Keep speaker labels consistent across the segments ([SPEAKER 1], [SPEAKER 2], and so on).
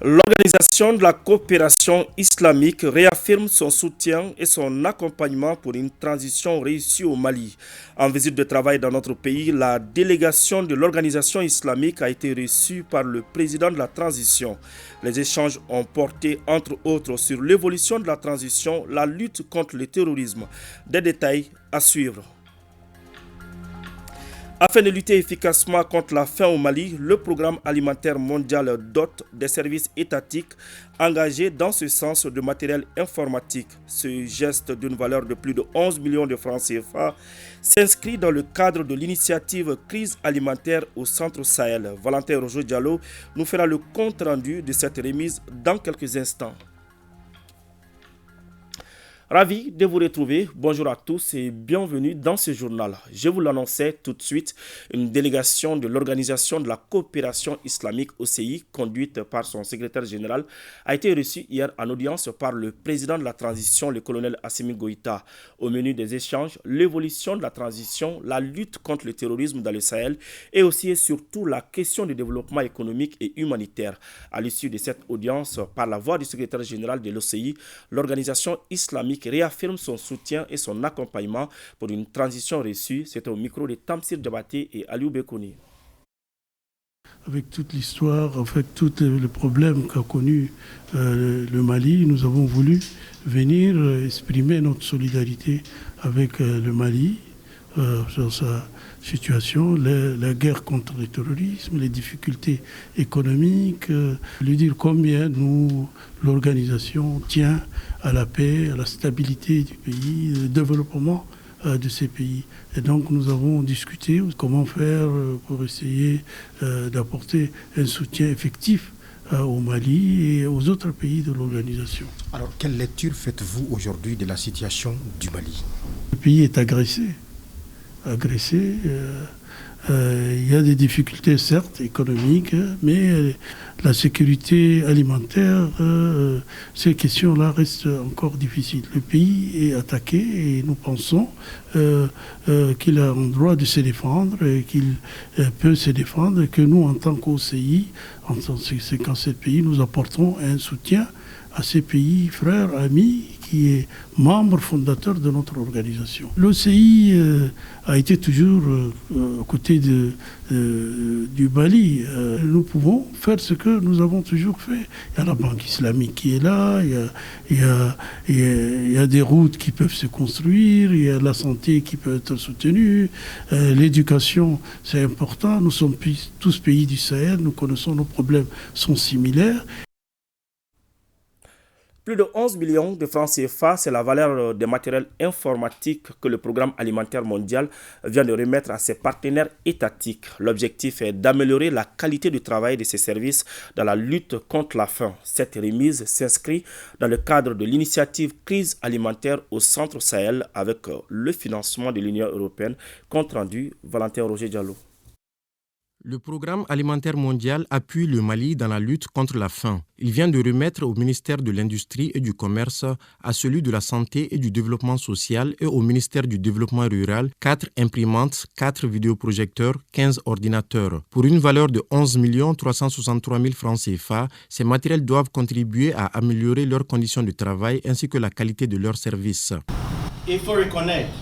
[SPEAKER 1] L'Organisation de la coopération islamique réaffirme son soutien et son accompagnement pour une transition réussie au Mali. En visite de travail dans notre pays, la délégation de l'Organisation islamique a été reçue par le président de la transition. Les échanges ont porté entre autres sur l'évolution de la transition, la lutte contre le terrorisme. Des détails à suivre. Afin de lutter efficacement contre la faim au Mali, le programme alimentaire mondial dote des services étatiques engagés dans ce sens de matériel informatique. Ce geste d'une valeur de plus de 11 millions de francs CFA s'inscrit dans le cadre de l'initiative Crise alimentaire au Centre Sahel. Valentin Rojo Diallo nous fera le compte-rendu de cette remise dans quelques instants. Ravi de vous retrouver. Bonjour à tous et bienvenue dans ce journal. Je vous l'annonçais tout de suite, une délégation de l'Organisation de la coopération islamique OCI, conduite par son secrétaire général, a été reçue hier en audience par le président de la transition, le colonel Assimi Goïta. Au menu des échanges, l'évolution de la transition, la lutte contre le terrorisme dans le Sahel et aussi et surtout la question du développement économique et humanitaire. À l'issue de cette audience, par la voix du secrétaire général de l'OCI, l'Organisation islamique réaffirme son soutien et son accompagnement pour une transition réussie. C'est au micro de Tamsir Diabaté et Aliou Bekouni.
[SPEAKER 2] Avec toute l'histoire, avec tous les problèmes qu'a connu le Mali, nous avons voulu venir exprimer notre solidarité avec le Mali sur sa situation, la guerre contre le terrorisme, les difficultés économiques, lui dire combien l'organisation tient à la paix, à la stabilité du pays, au développement de ces pays. Et donc nous avons discuté comment faire pour essayer d'apporter un soutien effectif au Mali et aux autres pays de l'organisation.
[SPEAKER 3] Alors, quelle lecture faites-vous aujourd'hui de la situation du Mali ?
[SPEAKER 2] Le pays est agressé. Il y a des difficultés, certes, économiques, mais la sécurité alimentaire, ces questions-là restent encore difficiles. Le pays est attaqué et nous pensons qu'il a un droit de se défendre, et qu'il peut se défendre, et que nous, en tant qu'OCI, en tant que 57 pays, nous apporterons un soutien à ces pays, frères, amis, qui est membre fondateur de notre organisation. L'OCI a été toujours aux côtés du Mali. Nous pouvons faire ce que nous avons toujours fait. Il y a la Banque islamique qui est là, il y a des routes qui peuvent se construire, il y a la santé qui peut être soutenue, l'éducation, c'est important. Nous sommes tous pays du Sahel, nous connaissons nos problèmes, sont similaires.
[SPEAKER 1] Plus de 11 millions de francs CFA, c'est la valeur des matériels informatiques que le programme alimentaire mondial vient de remettre à ses partenaires étatiques. L'objectif est d'améliorer la qualité du travail de ces services dans la lutte contre la faim. Cette remise s'inscrit dans le cadre de l'initiative Crise alimentaire au Centre Sahel avec le financement de l'Union européenne. Compte rendu, Valentin Roger Diallo.
[SPEAKER 4] Le programme alimentaire mondial appuie le Mali dans la lutte contre la faim. Il vient de remettre au ministère de l'Industrie et du Commerce, à celui de la Santé et du Développement social et au ministère du Développement rural 4 imprimantes, 4 vidéoprojecteurs, 15 ordinateurs. Pour une valeur de 11 363 000 francs CFA, ces matériels doivent contribuer à améliorer leurs conditions de travail ainsi que la qualité de leurs services.
[SPEAKER 5] Il faut reconnaître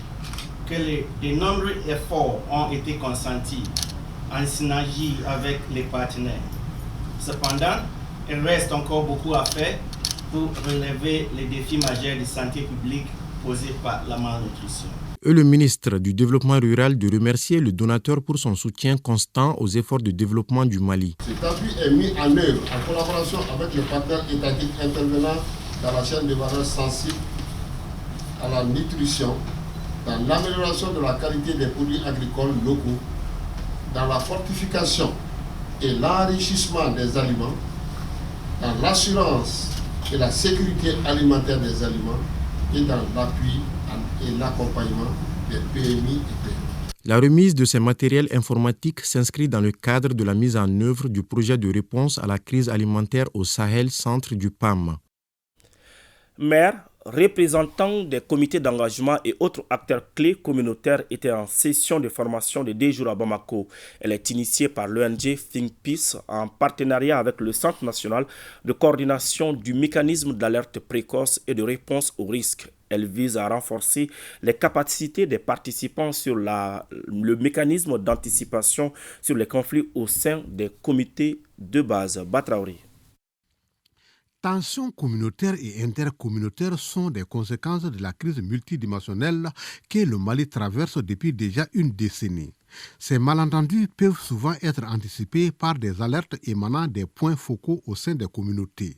[SPEAKER 5] que de nombreux efforts ont été consentis en synergie avec les partenaires. Cependant, il reste encore beaucoup à faire pour relever les défis majeurs de santé publique posés par la malnutrition.
[SPEAKER 4] Et le ministre du Développement rural de remercier le donateur pour son soutien constant aux efforts de développement du Mali.
[SPEAKER 6] Cet appui est mis en œuvre en collaboration avec les partenaires étatiques intervenant dans la chaîne de valeur sensible à la nutrition, dans l'amélioration de la qualité des produits agricoles locaux, dans la fortification et l'enrichissement des aliments, dans l'assurance et la sécurité alimentaire des aliments et dans l'appui et l'accompagnement des PMI et PME.
[SPEAKER 4] La remise de ces matériels informatiques s'inscrit dans le cadre de la mise en œuvre du projet de réponse à la crise alimentaire au Sahel, centre du PAM.
[SPEAKER 1] Maires, Représentants des comités d'engagement et autres acteurs clés communautaires étaient en session de formation de 2 jours à Bamako. Elle est initiée par l'ONG Think Peace en partenariat avec le Centre national de coordination du mécanisme d'alerte précoce et de réponse aux risques. Elle vise à renforcer les capacités des participants sur le mécanisme d'anticipation sur les conflits au sein des comités de base. Batraouri.
[SPEAKER 7] Tensions communautaires et intercommunautaires sont des conséquences de la crise multidimensionnelle que le Mali traverse depuis déjà une décennie. Ces malentendus peuvent souvent être anticipés par des alertes émanant des points focaux au sein des communautés.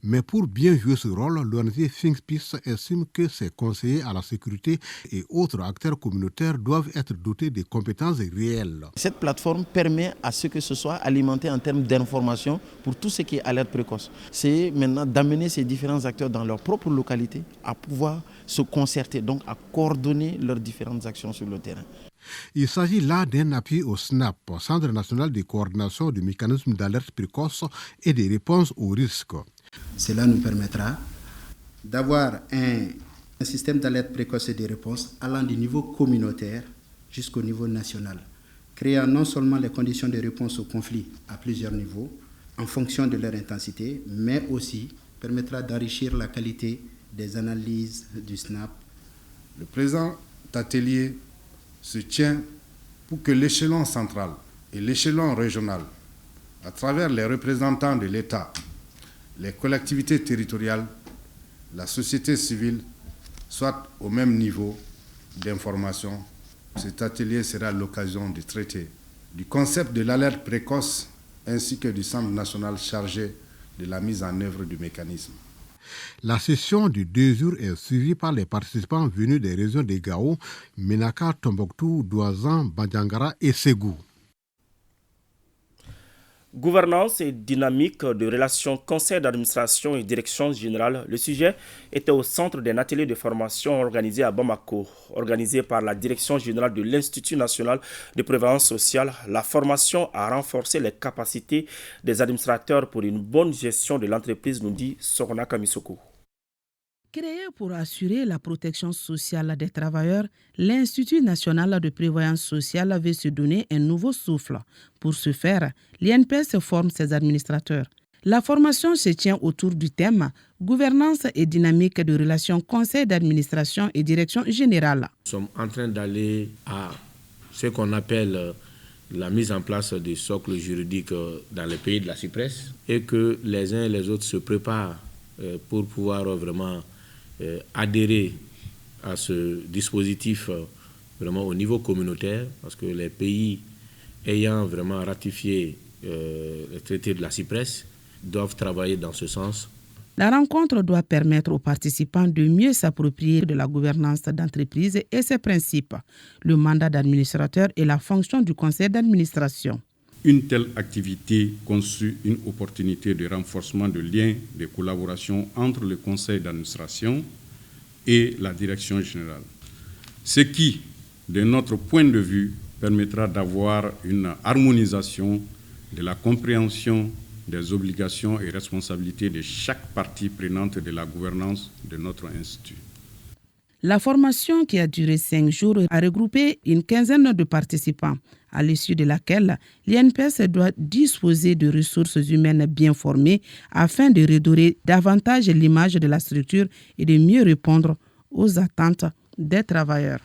[SPEAKER 7] Mais pour bien jouer ce rôle, l'ONG Think Peace estime que ses conseillers à la sécurité et autres acteurs communautaires doivent être dotés de compétences réelles.
[SPEAKER 8] Cette plateforme permet à ce que ce soit alimenté en termes d'information pour tout ce qui est alerte précoce. C'est maintenant d'amener ces différents acteurs dans leur propre localité à pouvoir se concerter, donc à coordonner leurs différentes actions sur le terrain.
[SPEAKER 7] Il s'agit là d'un appui au SNAP, Centre national de coordination du mécanisme d'alerte précoce et de réponse aux risques.
[SPEAKER 9] Cela nous permettra d'avoir un système d'alerte précoce et de réponse allant du niveau communautaire jusqu'au niveau national, créant non seulement les conditions de réponse aux conflits à plusieurs niveaux, en fonction de leur intensité, mais aussi permettra d'enrichir la qualité des analyses du SNAP.
[SPEAKER 10] Le présent atelier se tient pour que l'échelon central et l'échelon régional, à travers les représentants de l'État, les collectivités territoriales, la société civile, soient au même niveau d'information. Cet atelier sera l'occasion de traiter du concept de l'alerte précoce ainsi que du Centre national chargé de la mise en œuvre du mécanisme.
[SPEAKER 7] La session de 2 jours est suivie par les participants venus des régions de Gao, Ménaka, Tombouctou, Douazan, Bandjangara et Ségou.
[SPEAKER 1] Gouvernance et dynamique de relations conseil d'administration et direction générale. Le sujet était au centre d'un atelier de formation organisé à Bamako. Organisé par la direction générale de l'Institut national de prévoyance sociale, la formation a renforcé les capacités des administrateurs pour une bonne gestion de l'entreprise, nous dit Sorona Kamisoko.
[SPEAKER 11] Créé pour assurer la protection sociale des travailleurs, l'Institut national de prévoyance sociale veut se donner un nouveau souffle. Pour ce faire, l'INPS forme ses administrateurs. La formation se tient autour du thème « Gouvernance et dynamique de relations conseil d'administration et direction générale ».
[SPEAKER 12] Nous sommes en train d'aller à ce qu'on appelle la mise en place des socles juridiques dans les pays de la Cypresse et que les uns et les autres se préparent pour pouvoir vraiment adhérer à ce dispositif vraiment au niveau communautaire, parce que les pays ayant vraiment ratifié le traité de la Cypresse doivent travailler dans ce sens.
[SPEAKER 11] La rencontre doit permettre aux participants de mieux s'approprier de la gouvernance d'entreprise et ses principes, le mandat d'administrateur et la fonction du conseil d'administration.
[SPEAKER 13] Une telle activité conçut une opportunité de renforcement de liens de collaboration entre le conseil d'administration et la direction générale. Ce qui, de notre point de vue, permettra d'avoir une harmonisation de la compréhension des obligations et responsabilités de chaque partie prenante de la gouvernance de notre institut.
[SPEAKER 11] La formation, qui a duré 5 jours, a regroupé une quinzaine de participants, à l'issue de laquelle l'INPS doit disposer de ressources humaines bien formées afin de redorer davantage l'image de la structure et de mieux répondre aux attentes des travailleurs.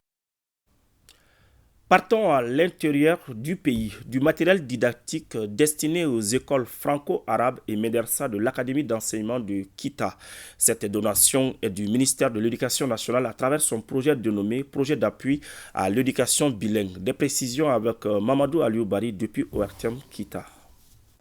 [SPEAKER 1] Partons à l'intérieur du pays. Du matériel didactique destiné aux écoles franco-arabes et médersa de l'Académie d'enseignement de Kita. Cette donation est du ministère de l'Éducation nationale à travers son projet dénommé Projet d'appui à l'éducation bilingue. Des précisions avec Mamadou Alioubari depuis ORTM Kita.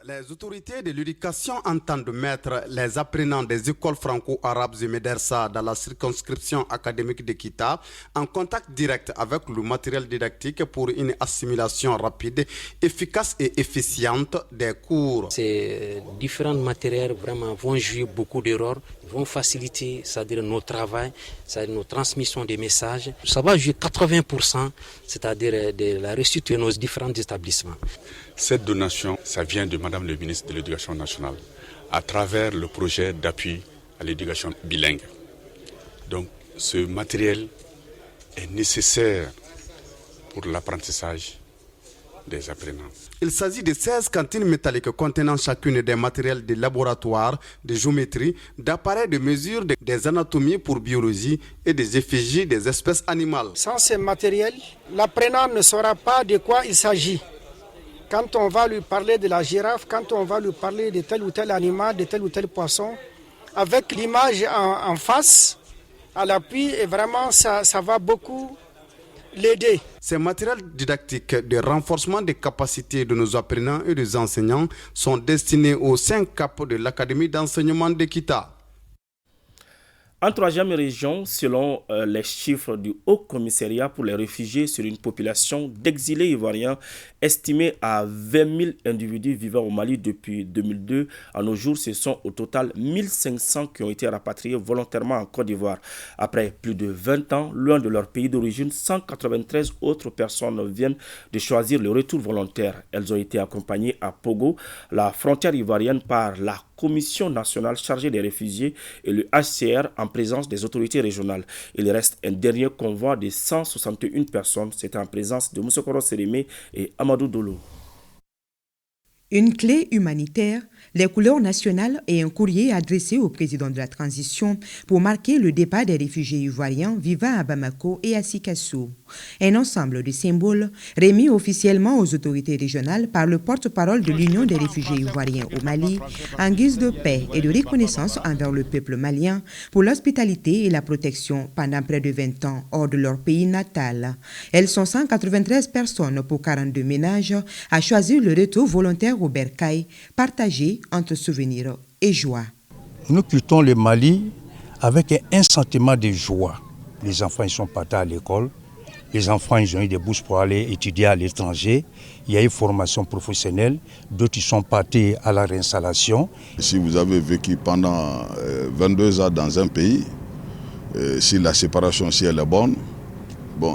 [SPEAKER 14] Les autorités de l'éducation entendent mettre les apprenants des écoles franco-arabes et médersa dans la circonscription académique de Kita en contact direct avec le matériel didactique pour une assimilation rapide, efficace et efficiente des cours.
[SPEAKER 15] Ces différents matériels vraiment vont jouer beaucoup de rôles, vont faciliter, c'est-à-dire nos travail, c'est-à-dire nos transmissions des messages. Ça va jouer 80%, c'est-à-dire de la réussite de nos différents établissements.
[SPEAKER 16] Cette donation, ça vient de Madame le ministre de l'Éducation nationale à travers le projet d'appui à l'éducation bilingue. Donc ce matériel est nécessaire pour l'apprentissage des apprenants.
[SPEAKER 14] Il s'agit de 16 cantines métalliques contenant chacune des matériels de laboratoire, de géométrie, d'appareils de mesure, des anatomies pour biologie et des effigies des espèces animales.
[SPEAKER 17] Sans ces matériels, l'apprenant ne saura pas de quoi il s'agit. Quand on va lui parler de la girafe, quand on va lui parler de tel ou tel animal, de tel ou tel poisson, avec l'image en face, à l'appui, et vraiment ça va beaucoup l'aider.
[SPEAKER 14] Ces matériels didactiques de renforcement des capacités de nos apprenants et des enseignants sont destinés aux 5 caps de l'Académie d'enseignement de Kita.
[SPEAKER 1] En troisième région, selon les chiffres du Haut Commissariat pour les réfugiés sur une population d'exilés ivoiriens estimée à 20 000 individus vivant au Mali depuis 2002, à nos jours, ce sont au total 1500 qui ont été rapatriés volontairement en Côte d'Ivoire. Après plus de 20 ans, loin de leur pays d'origine, 193 autres personnes viennent de choisir le retour volontaire. Elles ont été accompagnées à Pogo, la frontière ivoirienne, par la Commission nationale chargée des réfugiés et le HCR en présence des autorités régionales. Il reste un dernier convoi de 161 personnes. C'est en présence de Moussokoro Sérémé et Amadou Dolo.
[SPEAKER 18] Une clé humanitaire, les couleurs nationales et un courrier adressé au président de la transition pour marquer le départ des réfugiés ivoiriens vivant à Bamako et à Sikasso. Un ensemble de symboles remis officiellement aux autorités régionales par le porte-parole de l'Union des réfugiés ivoiriens au Mali en guise de paix et de reconnaissance envers le peuple malien pour l'hospitalité et la protection pendant près de 20 ans hors de leur pays natal. Elles sont 193 personnes pour 42 ménages à choisir le retour volontaire au Bercail, partagé entre souvenirs et joie.
[SPEAKER 19] Nous quittons le Mali avec un sentiment de joie. Les enfants ils sont partis à l'école, les enfants ils ont eu des bourses pour aller étudier à l'étranger, il y a eu formation professionnelle, d'autres ils sont partis à la réinstallation.
[SPEAKER 20] Si vous avez vécu pendant 22 ans dans un pays, si la séparation si elle est bonne,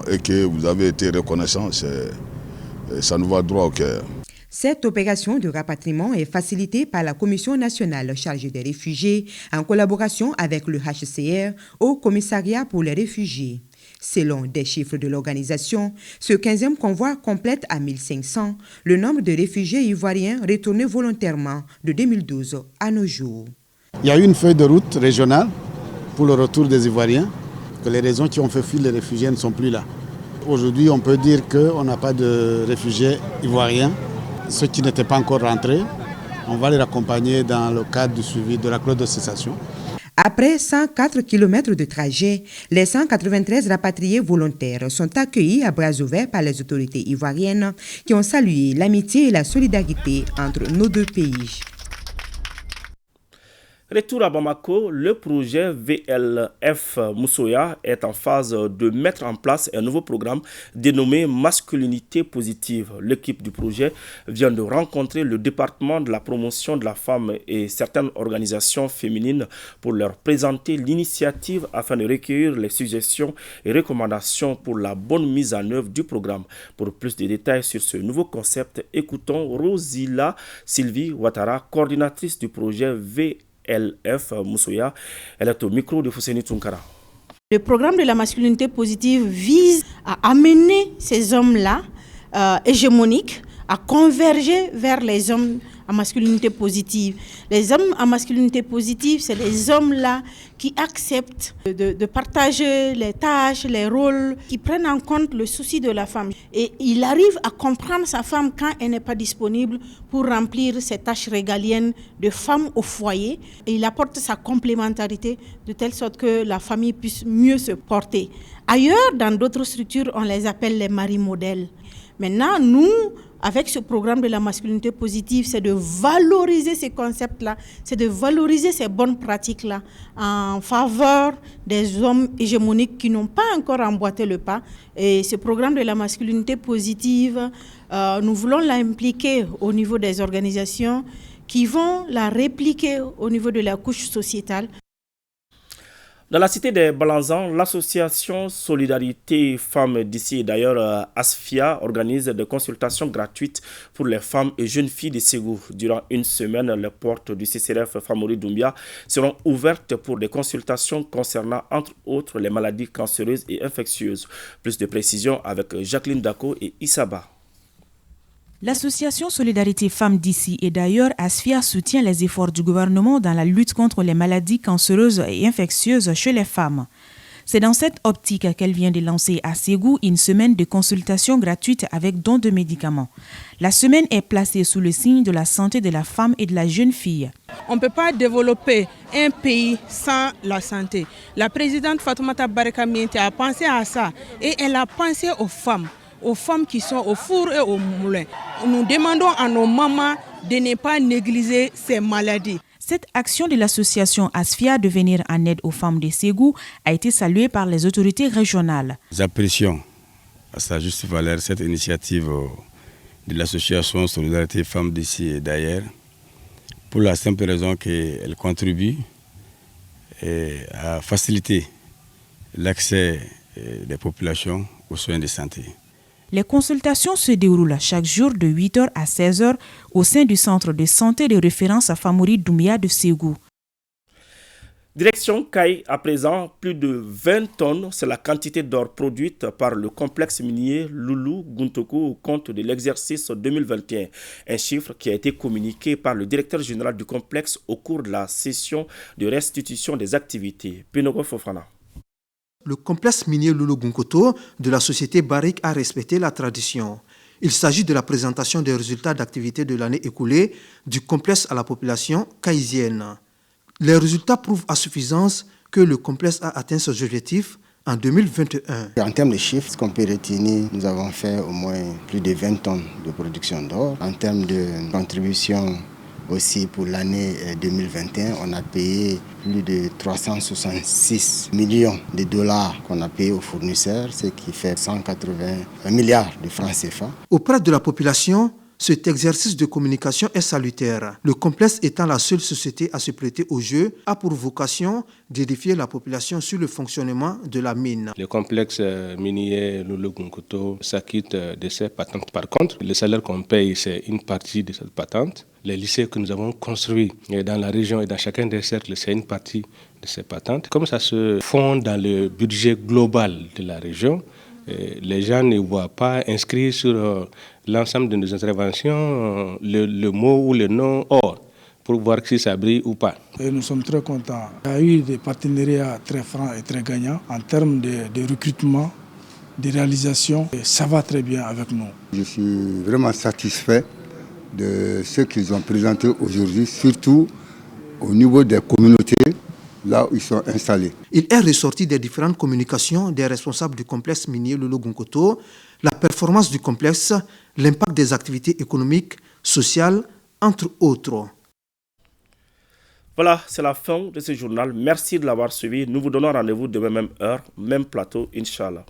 [SPEAKER 20] et que vous avez été reconnaissant, ça nous va droit au cœur.
[SPEAKER 18] Cette opération de rapatriement est facilitée par la Commission nationale chargée des réfugiés en collaboration avec le HCR au Commissariat pour les réfugiés. Selon des chiffres de l'organisation, ce 15e convoi complète à 1500 le nombre de réfugiés ivoiriens retournés volontairement de 2012 à nos jours.
[SPEAKER 21] Il y a eu une feuille de route régionale pour le retour des Ivoiriens, que les raisons qui ont fait fuir les réfugiés ne sont plus là. Aujourd'hui, on peut dire qu'on n'a pas de réfugiés ivoiriens. Ceux qui n'étaient pas encore rentrés, on va les accompagner dans le cadre du suivi de la clause de cessation.
[SPEAKER 18] Après 104 km de trajet, les 193 rapatriés volontaires sont accueillis à bras ouverts par les autorités ivoiriennes qui ont salué l'amitié et la solidarité entre nos deux pays.
[SPEAKER 1] Retour à Bamako, le projet VLF Moussoya est en phase de mettre en place un nouveau programme dénommé Masculinité positive. L'équipe du projet vient de rencontrer le département de la promotion de la femme et certaines organisations féminines pour leur présenter l'initiative afin de recueillir les suggestions et recommandations pour la bonne mise en œuvre du programme. Pour plus de détails sur ce nouveau concept, écoutons Rosila Sylvie Ouattara, coordinatrice du projet VLF Moussoya. Elle est au micro de Fousseni Tunkara.
[SPEAKER 22] Le programme de la masculinité positive vise à amener ces hommes-là hégémoniques à converger vers les hommes à masculinité positive. Les hommes à masculinité positive, c'est les hommes-là qui acceptent de partager les tâches, les rôles, qui prennent en compte le souci de la femme. Et il arrive à comprendre sa femme quand elle n'est pas disponible pour remplir ses tâches régaliennes de femme au foyer. Et il apporte sa complémentarité de telle sorte que la famille puisse mieux se porter. Ailleurs, dans d'autres structures, on les appelle les maris modèles. Maintenant, nous, avec ce programme de la masculinité positive, c'est de valoriser ces concepts-là, c'est de valoriser ces bonnes pratiques-là en faveur des hommes hégémoniques qui n'ont pas encore emboîté le pas. Et ce programme de la masculinité positive, nous voulons l'impliquer au niveau des organisations qui vont la répliquer au niveau de la couche sociétale.
[SPEAKER 1] Dans la cité des Balanzans, l'association Solidarité Femmes d'ici et d'ailleurs ASFIA organise des consultations gratuites pour les femmes et jeunes filles de Ségou. Durant une semaine, les portes du CCRF Famori Doumbia seront ouvertes pour des consultations concernant entre autres les maladies cancéreuses et infectieuses. Plus de précisions avec Jacqueline Dako et Issaba.
[SPEAKER 2] L'association Solidarité Femmes d'ici et d'ailleurs ASFIA soutient les efforts du gouvernement dans la lutte contre les maladies cancéreuses et infectieuses chez les femmes. C'est dans cette optique qu'elle vient de lancer à Ségou une semaine de consultation gratuite avec don de médicaments. La semaine est placée sous le signe de la santé de la femme et de la jeune fille.
[SPEAKER 3] On ne peut pas développer un pays sans la santé. La présidente Fatoumata Baraka Miente a pensé à ça et elle a pensé aux femmes qui sont au four et au moulin. Nous demandons à nos mamans de ne pas négliger ces maladies.
[SPEAKER 2] Cette action de l'association ASFIA de venir en aide aux femmes de Ségou a été saluée par les autorités régionales.
[SPEAKER 23] Nous apprécions à sa juste valeur cette initiative de l'association Solidarité Femmes d'ici et d'ailleurs pour la simple raison qu'elle contribue à faciliter l'accès des populations aux soins de santé.
[SPEAKER 2] Les consultations se déroulent chaque jour de 8h à 16h au sein du centre de santé de référence à Famori Doumbia de Ségou.
[SPEAKER 1] Direction Caille à présent, plus de 20 tonnes, c'est la quantité d'or produite par le complexe minier Loulou Guntoko au compte de l'exercice 2021. Un chiffre qui a été communiqué par le directeur général du complexe au cours de la session de restitution des activités. Pinogo Fofana.
[SPEAKER 24] Le complexe minier Loulou Gunkoto de la société Barrick a respecté la tradition. Il s'agit de la présentation des résultats d'activité de l'année écoulée du complexe à la population caïsienne. Les résultats prouvent à suffisance que le complexe a atteint ses objectifs en 2021.
[SPEAKER 25] En termes de chiffres, ce qu'on peut retenir, nous avons fait au moins plus de 20 tonnes de production d'or. En termes de contribution aussi pour l'année 2021, on a payé plus de 366 millions de dollars qu'on a payé aux fournisseurs, ce qui fait 180 milliards de francs CFA.
[SPEAKER 24] Auprès de la population, cet exercice de communication est salutaire. Le complexe étant la seule société à se prêter au jeu, a pour vocation d'édifier la population sur le fonctionnement de la mine.
[SPEAKER 26] Le complexe minier Loulou Gunkoto s'acquitte de ses patentes. Par contre, le salaire qu'on paye, c'est une partie de cette patente. Les lycées que nous avons construits dans la région et dans chacun des cercles, c'est une partie de ces patentes. Comme ça se fond dans le budget global de la région, les gens ne voient pas inscrit sur l'ensemble de nos interventions le mot ou le nom or pour voir si ça brille ou pas.
[SPEAKER 27] Et nous sommes très contents. Il y a eu des partenariats très francs et très gagnants en termes de recrutement, de réalisation. Et ça va très bien avec nous.
[SPEAKER 28] Je suis vraiment satisfait de ce qu'ils ont présenté aujourd'hui, surtout au niveau des communautés, là où ils sont installés.
[SPEAKER 24] Il est ressorti des différentes communications des responsables du complexe minier Loulou Gunkoto, la performance du complexe, l'impact des activités économiques, sociales, entre autres.
[SPEAKER 1] Voilà, c'est la fin de ce journal. Merci de l'avoir suivi. Nous vous donnons rendez-vous demain même heure, même plateau, Inch'Allah.